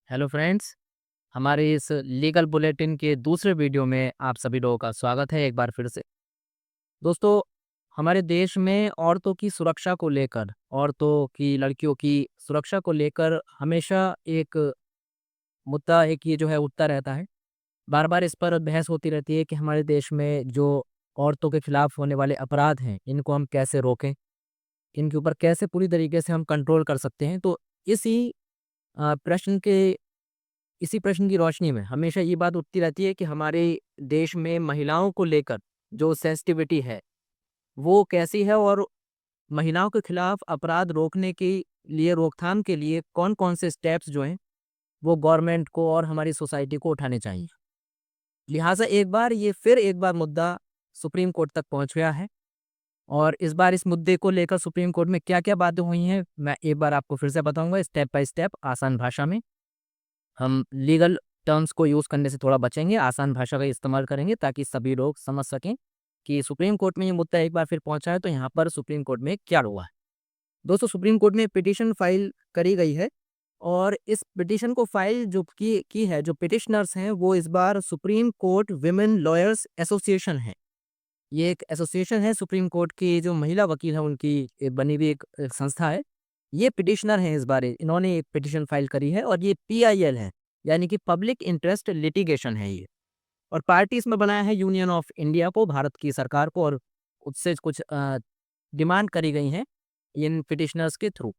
Hello friends, हमारे इस legal bulletin के दूसरे वीडियो में आप सभी लोगों का स्वागत है एक बार फिर से। दोस्तों, हमारे देश में औरतों की सुरक्षा को लेकर, औरतों की, लड़कियों की सुरक्षा को लेकर हमेशा एक मुद्दा एक ये जो है उठता रहता है। बार-बार इस पर बहस होती रहती है कि हमारे देश में जो औरतों के खिलाफ होने वाले अपराध हैं, इनको हम कैसे रोकें? इनके ऊपर कैसे पूरी तरीके से हम कंट्रोल कर सकते हैं? तो इसी प्रश्न के इसी प्रश्न की रोशनी में हमेशा ये बात उठती रहती है कि हमारे देश में महिलाओं को लेकर जो सेंसिटिविटी है, वो कैसी है और महिलाओं के खिलाफ अपराध रोकने के लिए, रोकथाम के लिए कौन-कौन से स्टेप्स जो हैं, वो गवर्नमेंट को और हमारी सोसाइटी को उठाने चाहिए। लिहाज़ा एक बार मुद्दा सुप्रीम कोर्ट तक पहुँच गया है और इस बार इस मुद्दे को लेकर सुप्रीम कोर्ट में क्या-क्या बातें हुई हैं, मैं एक बार आपको फिर से बताऊँगा स्टेप बाय स्टेप आसान भाषा में। हम लीगल टर्म्स को यूज़ करने से थोड़ा बचेंगे, आसान भाषा का इस्तेमाल करेंगे ताकि सभी लोग समझ सकें कि सुप्रीम कोर्ट में ये मुद्दा एक बार फिर पहुँचा है तो यहाँ पर सुप्रीम कोर्ट में क्या हुआ है। दोस्तों, सुप्रीम कोर्ट में पिटीशन फाइल करी गई है और इस पिटीशन को फाइल जो की है, जो पिटिशनर्स हैं वो इस बार supreme court women lawyers association है। ये एक एसोसिएशन है, सुप्रीम कोर्ट की जो महिला वकील हैं उनकी बनी हुई एक संस्था है। ये पिटिशनर हैं इस बार, इन्होंने एक पिटिशन फाइल करी है और ये पीआईएल है, यानी कि पब्लिक इंटरेस्ट लिटिगेशन है ये। और पार्टी इसमें बनाया है यूनियन ऑफ इंडिया को, भारत की सरकार को, और उससे कुछ डिमांड करी गई हैं इन पिटिशनर्स के थ्रू।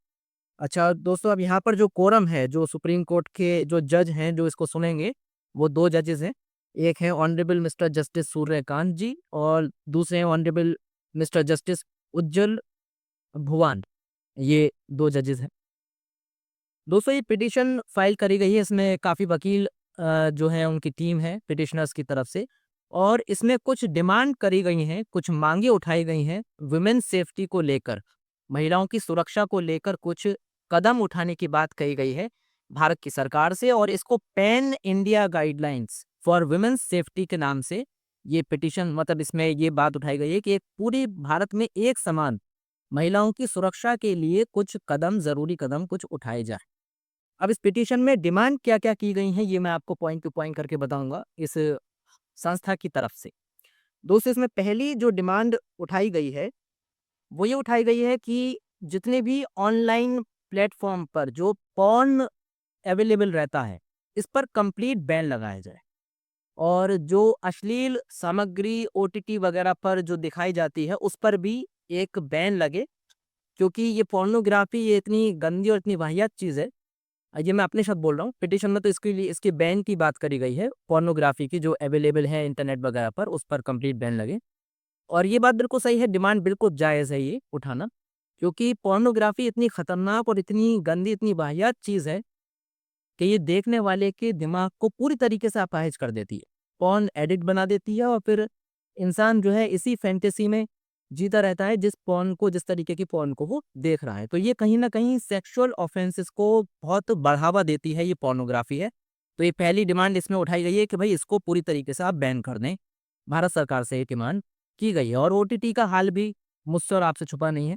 अच्छा दोस्तों, अब यहाँ पर जो कोरम है, जो सुप्रीम कोर्ट के जो जज हैं जो इसको सुनेंगे, वो 2 जजेस हैं। एक है ऑनरेबल मिस्टर जस्टिस सूर्यकांत जी और दूसरे हैं ऑनरेबल मिस्टर जस्टिस उज्जवल भुवन। ये 2 जजेस हैं। दोस्तों, ये पिटीशन फाइल करी गई है, इसमें काफ़ी वकील जो हैं उनकी टीम है पिटिशनर्स की तरफ से, और इसमें कुछ डिमांड करी गई हैं, कुछ माँगे उठाई गई हैं वुमेन सेफ्टी को लेकर, महिलाओं की सुरक्षा को लेकर कुछ कदम उठाने की बात कही गई है भारत की सरकार से, और इसको pan India guidelines for women safety के नाम से ये पिटीशन, मतलब इसमें ये बात उठाई गई है कि एक पूरी भारत में एक समान महिलाओं की सुरक्षा के लिए कुछ कदम, ज़रूरी कदम कुछ उठाए जाएँ। अब इस पिटीशन में डिमांड क्या-क्या की गई हैं, ये मैं आपको पॉइंट टू पॉइंट करके बताऊँगा इस संस्था की तरफ से। दोस्तों, इसमें पहली जो डिमांड उठाई गई है, वो ये उठाई गई है कि जितने भी ऑनलाइन प्लेटफ़ॉर्म पर जो पॉर्न अवेलेबल रहता है, इस पर कंप्लीट बैन लगाया जाए और जो अश्लील सामग्री ओटीटी वगैरह पर जो दिखाई जाती है, उस पर भी एक बैन लगे, क्योंकि ये पोर्नोग्राफ़ी ये इतनी गंदी और इतनी वाहियात चीज़ है। ये मैं अपने शब्द बोल रहा हूँ, पिटीशन में तो इसके लिए इसके बैन की बात करी गई है, पोर्नोग्राफ़ी की जो अवेलेबल है इंटरनेट वगैरह पर, उस पर कंप्लीट बैन लगे। और ये बात बिल्कुल सही है, डिमांड बिल्कुल जायज़ है ये उठाना, क्योंकि पोर्नोग्राफ़ी इतनी खतरनाक और इतनी गंदी, इतनी वाहियात चीज़ है कि ये देखने वाले के दिमाग को पूरी तरीके से अपाहिज कर देती है। पॉर्न एडिक्ट बना देती है और फिर इंसान जो है इसी फैंटेसी में जीता रहता है, जिस तरीके की पॉर्न को वो देख रहा है। तो ये कहीं न कहीं सेक्सुअल ऑफेंसेस को बहुत बढ़ावा देती है, ये पोर्नोग्राफ़ी है। तो ये पहली डिमांड इसमें उठाई गई है कि भई इसको पूरी तरीके से आप बैन कर दें। भारत सरकार से ये डिमांड की गई है और ओटीटी का हाल भी मुझसे और आपसे छुपा नहीं है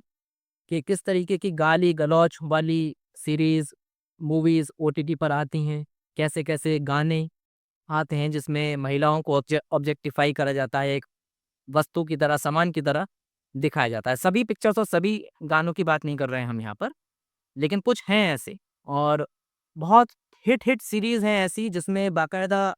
कि किस तरीके की गाली-गलौच वाली सीरीज़, मूवीज़ ओटीटी पर आती हैं, कैसे-कैसे गाने आते हैं जिसमें महिलाओं को ऑब्जेक्टिफ़ाई करा जाता है, एक वस्तु की तरह, सामान की तरह दिखाया जाता है। सभी पिक्चर्स और सभी गानों की बात नहीं कर रहे हैं हम यहाँ पर, लेकिन कुछ हैं ऐसे, और बहुत हिट सीरीज़ हैं ऐसी जिसमें बाकायदा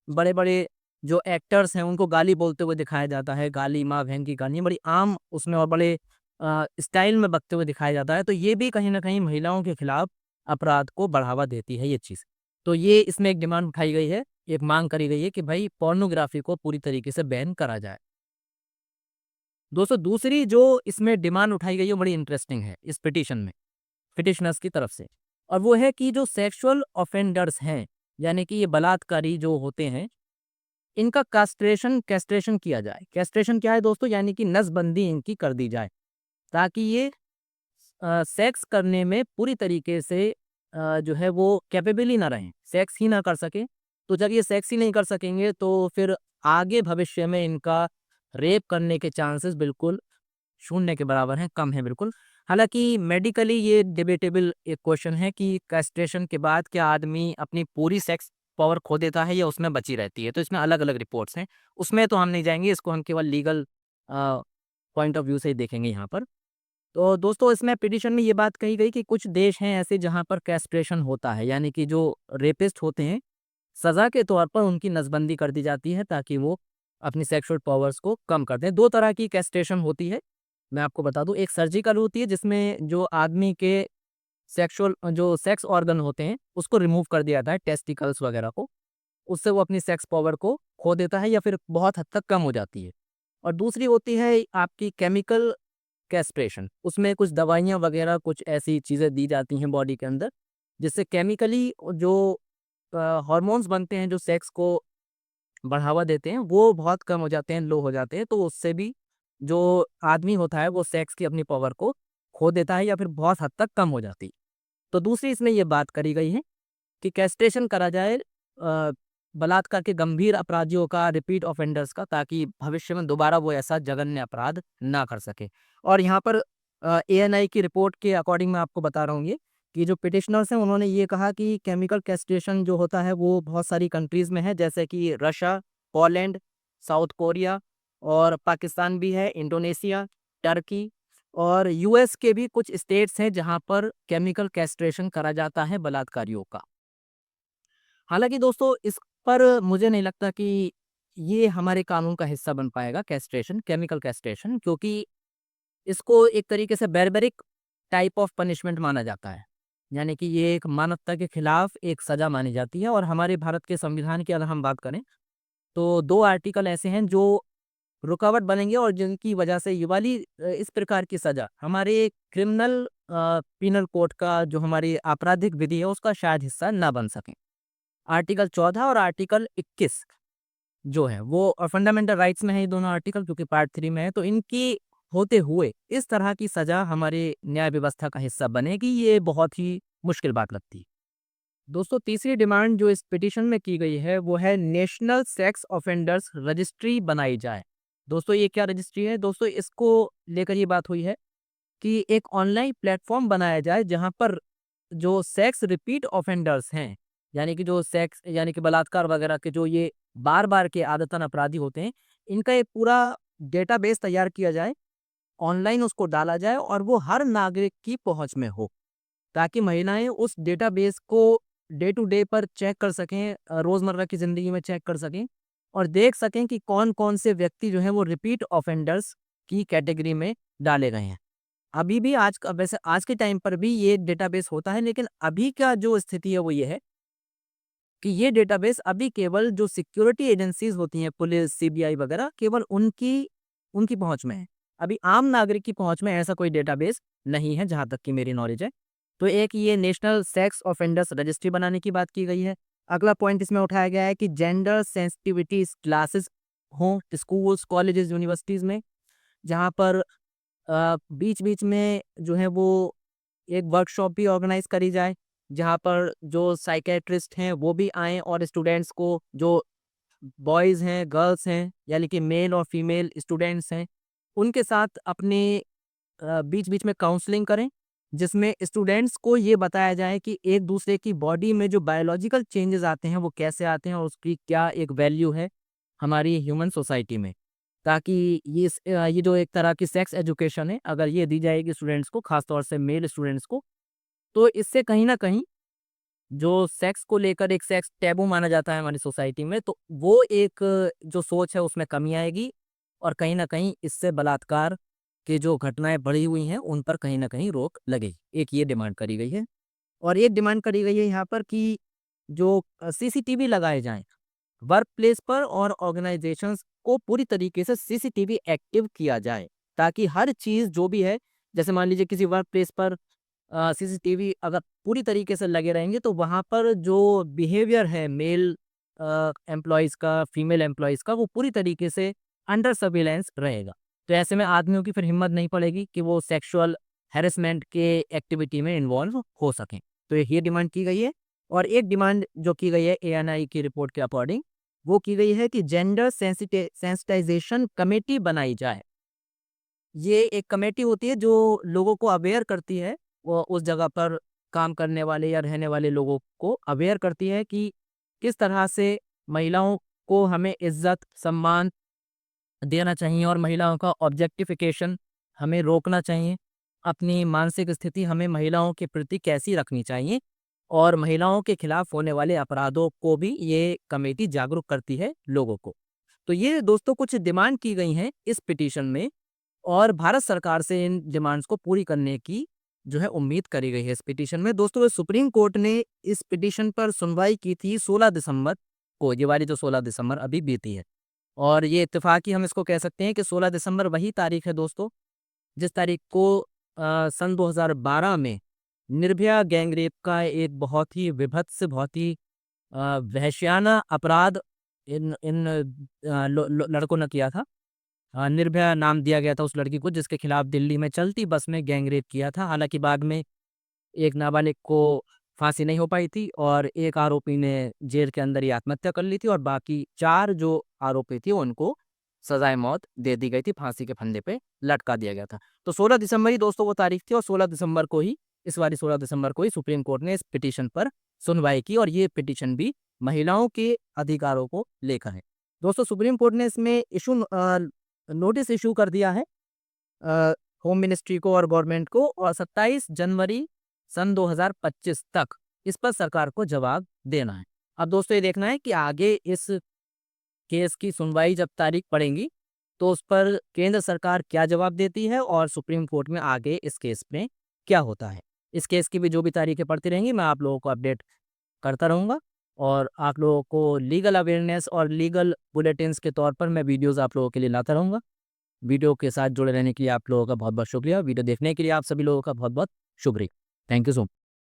बड़े-बड़े जो एक्टर्स हैं उनको गाली बोलते हुए दिखाया जाता है, गाली माँ बहन की गाली बड़ी आम उसमें और बड़े स्टाइल में बकते हुए दिखाया जाता है, तो ये भी कहीं न कहीं महिलाओं के खिलाफ अपराध को बढ़ावा देती है ये चीज़। तो ये इसमें एक डिमांड उठाई गई है, एक माँग करी गई है कि भई पोर्नोग्राफ़ी को पूरी तरीके से बैन करा जाए। दोस्तों, दूसरी जो इसमें डिमांड उठाई गई है वो बड़ी इंटरेस्टिंग है इस पिटीशन में, पिटिशनर्स की तरफ से, और वो है कि जो सेक्सुअल ऑफेंडर्स हैं, यानी कि ये बलात्कारी जो होते हैं, इनका कैस्ट्रेशन किया जाए। कैस्ट्रेशन क्या है दोस्तों? यानी कि नसबंदी इनकी कर दी जाए, ताकि ये सेक्स करने में पूरी तरीके से जो है वो कैपेबल ही ना रहें, सेक्स ही ना कर सकें। तो जब ये सेक्स ही नहीं कर सकेंगे तो फिर आगे भविष्य में इनका रेप करने के चांसेस बिल्कुल शून्य के बराबर हैं, कम है बिल्कुल। हालाँकि मेडिकली ये डिबेटेबल एक क्वेश्चन है कि कैस्ट्रेशन के बाद क्या आदमी अपनी पूरी सेक्स पावर खो देता है या उसमें बची रहती है? तो इसमें अलग-अलग रिपोर्ट्स हैं। उसमें तो हम नहीं जाएँगे, इसको हम केवल लीगल पॉइंट ऑफ व्यू से ही देखेंगे यहाँ पर। तो दोस्तों इसमें पिटीशन में ये बात कही गई कि कुछ देश हैं ऐसे जहाँ पर कैस्ट्रेशन होता है, यानी कि जो रेपिस्ट होते हैं, सज़ा के तौर पर उनकी नसबंदी कर दी जाती है ताकि वो अपनी सेक्सुअल पावर्स को कम कर दें। 2 तरह की कैस्ट्रेशन होती है, मैं आपको बता दूँ। एक सर्जिकल होती है जिसमें जो आदमी के जो सेक्स ऑर्गन होते हैं, उसको रिमूव कर दिया जाता है, टेस्टिकल्स वगैरह को। उससे वो अपनी सेक्स पावर को खो देता है या फिर बहुत हद तक कम हो जाती है। और दूसरी होती है आपकी केमिकल कैस्ट्रेशन। उसमें कुछ दवाइयाँ वगैरह कुछ ऐसी चीज़ें दी जाती हैं बॉडी के अंदर, जिससे केमिकली जो हार्मोन्स बनते हैं जो सेक्स को बढ़ावा देते हैं, वो बहुत कम हो जाते हैं, लो हो जाते हैं। तो उससे भी जो आदमी होता है वो सेक्स की अपनी पावर को खो देता है या फिर बहुत हद तक कम हो जाती है। तो दूसरी इसमें ये बात करी गई है कि कैस्ट्रेशन करा जाए बलात्कार के गंभीर अपराधियों का, रिपीट ऑफेंडर्स का, ताकि भविष्य में दोबारा वो ऐसा जघन्य अपराध ना कर सके। और यहाँ पर एएनआई की रिपोर्ट के अकॉर्डिंग मैं आपको बता रहा हूँ ये, कि जो पिटिशनर्स हैं उन्होंने ये कहा कि केमिकल कैस्ट्रेशन जो होता है वो बहुत सारी कंट्रीज़ में है, जैसे कि रशिया, पोलैंड, साउथ कोरिया और पाकिस्तान भी है, इंडोनेशिया, टर्की और यूएस के भी कुछ स्टेट्स हैं जहाँ पर केमिकल कैस्ट्रेशन करा जाता है बलात्कारियों का। हालाँकि दोस्तों इस पर मुझे नहीं लगता कि ये हमारे कानून का हिस्सा बन पाएगा कैस्ट्रेशन, केमिकल कैस्ट्रेशन, क्योंकि इसको एक तरीके से बार्बरिक टाइप ऑफ पनिशमेंट माना जाता है। यानी कि ये एक मानवता के खिलाफ एक सज़ा मानी जाती है और हमारे भारत के संविधान की अगर हम बात करें, तो 2 आर्टिकल ऐसे हैं जो रुकावट बनेंगे और जिनकी वजह से ये वाली इस प्रकार की सज़ा हमारे क्रिमिनल पीनल कोड का जो हमारी आपराधिक विधि है उसका शायद हिस्सा ना बन सकें। आर्टिकल 14 और आर्टिकल 21 जो है वो फंडामेंटल राइट्स में है, ये दोनों आर्टिकल, क्योंकि पार्ट 3 में है, तो इनकी होते हुए इस तरह की सज़ा हमारे न्याय व्यवस्था का हिस्सा बनेगी, ये बहुत ही मुश्किल बात लगती है। दोस्तों तीसरी डिमांड जो इस पिटीशन में की गई है वो है नेशनल सेक्स ऑफेंडर्स रजिस्ट्री बनाई जाए। दोस्तों ये क्या रजिस्ट्री है? दोस्तों इसको लेकर ये बात हुई है कि एक ऑनलाइन प्लेटफॉर्म बनाया जाए जहां पर जो सेक्स रिपीट ऑफेंडर्स हैं, यानी कि जो सेक्स यानी कि बलात्कार वगैरह के जो ये बार-बार के आदतन अपराधी होते हैं, इनका एक पूरा डेटाबेस तैयार किया जाए, ऑनलाइन उसको डाला जाए और वो हर नागरिक की पहुँच में हो, ताकि महिलाएँ उस डेटाबेस को डे टू डे पर चेक कर सकें, रोज़मर्रा की ज़िंदगी में चेक कर सकें और देख सकें कि कौन-कौन से व्यक्ति जो हैं वो रिपीट ऑफेंडर्स की कैटेगरी में डाले गए हैं। अभी भी आज का वैसे आज के टाइम पर भी ये डेटाबेस होता है, लेकिन अभी का जो स्थिति है वो ये है कि ये डेटाबेस अभी केवल जो सिक्योरिटी एजेंसीज़ होती हैं, पुलिस, सीबीआई वगैरह, केवल उनकी उनकी पहुँच में है। अभी आम नागरिक की पहुँच में ऐसा कोई डेटाबेस नहीं है, जहाँ तक कि मेरी नॉलेज है। तो एक ये नेशनल सेक्स ऑफेंडर्स रजिस्ट्री बनाने की बात की गई है। अगला पॉइंट इसमें उठाया गया है कि जेंडर सेंसिटिविटी क्लासेस हों स्कूल्स, कॉलेजेस, यूनिवर्सिटीज़ में, जहाँ पर बीच-बीच में जो है वो एक वर्कशॉप भी ऑर्गेनाइज करी जाए, जहाँ पर जो साइकियाट्रिस्ट हैं वो भी आएँ और स्टूडेंट्स को, जो बॉयज़ हैं, गर्ल्स हैं, यानी कि मेल और फीमेल स्टूडेंट्स हैं, उनके साथ अपने बीच-बीच में काउंसलिंग करें, जिसमें स्टूडेंट्स को ये बताया जाए कि एक-दूसरे की बॉडी में जो बायोलॉजिकल चेंजेज़ आते हैं, वो कैसे आते हैं और उसकी क्या एक वैल्यू है हमारी ह्यूमन सोसाइटी में। ताकि ये जो एक तरह की सेक्स एजुकेशन है, अगर ये दी जाएगी स्टूडेंट्स को, खास तौर से मेल स्टूडेंट्स को, तो इससे कहीं न कहीं जो सेक्स को लेकर एक सेक्स टैबू माना जाता है हमारी सोसाइटी में, तो वो एक जो सोच है उसमें कमी आएगी और कहीं न कहीं इससे बलात्कार की जो घटनाएँ बढ़ी हुई हैं, उन पर कहीं न कहीं रोक लगेगी। एक ये डिमांड करी गई है और एक डिमांड करी गई है यहाँ पर कि जो सीसीटीवी लगाए जाएँ वर्क प्लेस पर और ऑर्गेनाइजेशंस को पूरी तरीके से सीसीटीवी एक्टिव किया जाए, ताकि हर चीज़ जो भी है, जैसे मान लीजिए किसी वर्क प्लेस पर सीसीटीवी अगर पूरी तरीके से लगे रहेंगे तो वहाँ पर जो बिहेवियर है मेल एम्प्लॉइज़ का, फीमेल एम्प्लॉइज़ का, वो पूरी तरीके से अंडर सर्विलेंस रहेगा। तो ऐसे में आदमियों की फिर हिम्मत नहीं पड़ेगी कि वो सेक्सुअल हैरेसमेंट के एक्टिविटी में इन्वॉल्व हो सकें। तो ये डिमांड की गई है और एक डिमांड जो की गई है एएनआई की रिपोर्ट के अकॉर्डिंग, वो की गई है कि जेंडर सेंसिटाइजेशन कमेटी बनाई जाए। ये एक कमेटी होती है जो लोगों को अवेयर करती है, वो उस जगह पर काम करने वाले या रहने वाले लोगों को अवेयर करती है कि किस तरह से महिलाओं को हमें इज़्ज़त, सम्मान देना चाहिए और महिलाओं का ऑब्जेक्टिफिकेशन हमें रोकना चाहिए। अपनी मानसिक स्थिति हमें महिलाओं के प्रति कैसी रखनी चाहिए और महिलाओं के खिलाफ होने वाले अपराधों को भी ये कमेटी जागरूक करती है लोगों को। तो ये दोस्तों कुछ डिमांड की गई हैं इस पिटीशन में और भारत सरकार से इन डिमांड्स को पूरी करने की जो है उम्मीद करी गई है इस पिटीशन में। दोस्तों सुप्रीम कोर्ट ने इस पिटीशन पर सुनवाई की थी 16 दिसंबर को, ये वाली जो 16 दिसंबर अभी बीती है। और ये इत्तेफाकी हम इसको कह सकते हैं कि 16 दिसंबर वही तारीख है दोस्तों, जिस तारीख को सन 2012 में निर्भया गैंग रेप का एक बहुत ही विभत्स, बहुत ही वहशियाना अपराध इन इन लड़कों ने किया था। निर्भया नाम दिया गया था उस लड़की को जिसके खिलाफ दिल्ली में चलती बस में गैंग रेप किया था। हालाँकि बाद में एक नाबालिग को फांसी नहीं हो पाई थी और एक आरोपी ने जेल के अंदर ही आत्महत्या कर ली थी और बाकी 4 जो आरोपी थे उनको सजाए मौत दे दी गई थी, फांसी के फंदे पे लटका दिया गया था। तो 16 दिसंबर ही दोस्तों वो तारीख थी और 16 दिसंबर को ही इस वाली 16 दिसंबर को ही सुप्रीम कोर्ट ने इस पिटीशन पर सुनवाई की और ये पिटीशन भी महिलाओं के अधिकारों को लेकर है। दोस्तों सुप्रीम कोर्ट ने इसमें नोटिस इश्यू कर दिया है अ, होम मिनिस्ट्री को और गवर्नमेंट को और 27 जनवरी सन 2025 तक इस पर सरकार को जवाब देना है। अब दोस्तों ये देखना है कि आगे इस केस की सुनवाई जब तारीख पड़ेगी, तो उस पर केंद्र सरकार क्या जवाब देती है और सुप्रीम कोर्ट में आगे इस केस में क्या होता है। इस केस की भी जो भी तारीखें पड़ती रहेंगी, मैं आप लोगों को अपडेट करता रहूँगा और आप लोगों को लीगल अवेयरनेस और लीगल बुलेटिन्स के तौर पर मैं वीडियोज़ आप लोगों के लिए लाता रहूँगा। वीडियो के साथ जुड़े रहने के लिए आप लोगों का बहुत-बहुत शुक्रिया। वीडियो देखने के लिए आप सभी लोगों का बहुत-बहुत शुक्रिया। Thank you so